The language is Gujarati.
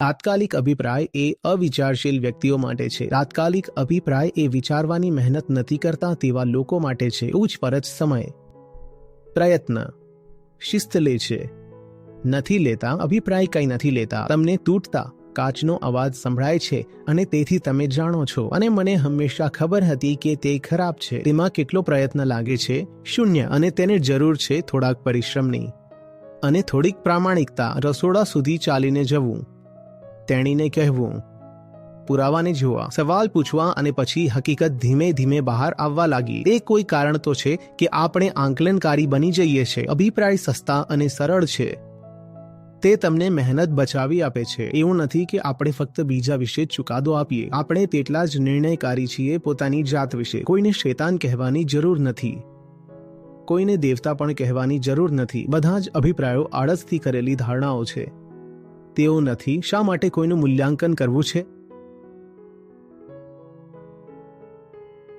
તાત્કાલિક અભિપ્રાય એ અવિચારશીલ વ્યક્તિઓ માટે છે. તાત્કાલિક અભિપ્રાય એ વિચારવાની મહેનત નથી કરતા તેવા લોકો માટે છે. પૂછપરછ સમય. પ્રયત્ન. શિસ્ત લે છે. નથી લેતા. અભિપ્રાય કંઈ નથી લેતા. તમને તૂટતા કાચનો અવાજ સંભળાય છે અને તેથી તમે જાણો છો અને મને હંમેશા ખબર હતી કે તે ખરાબ છે. તેમાં કેટલો પ્રયત્ન લાગે છે? શૂન્ય. અને તેને જરૂર છે થોડાક પરિશ્રમની અને થોડીક પ્રામાણિકતા. રસોડા સુધી ચાલીને જવું, તેણીને કહેવું, પુરાવાને જોવા, સવાલ પૂછવા અને પછી હકીકત ધીમે ધીમે બહાર આવવા લાગી. તે કોઈ કારણ તો છે કે આપણે આંકલનકારી બની જઈએ છીએ. અભિપ્રાય સસ્તા અને સરળ છે. તે તમને મહેનત બચાવી આપે છે. એવું નથી કે આપણે ફક્ત બીજા વિશે ચુકાદો આપીએ. આપણે તેટલા જ નિર્ણયકારી છીએ પોતાની જાત વિશે. કોઈને શૈતાન કહેવાની જરૂર નથી, કોઈને દેવતા પણ કહેવાની જરૂર નથી. બધા જ અભિપ્રાયો આળસથી કરેલી ધારણાઓ છે. તેઓ નથી. શા માટે કોઈનું મૂલ્યાંકન કરવું છે?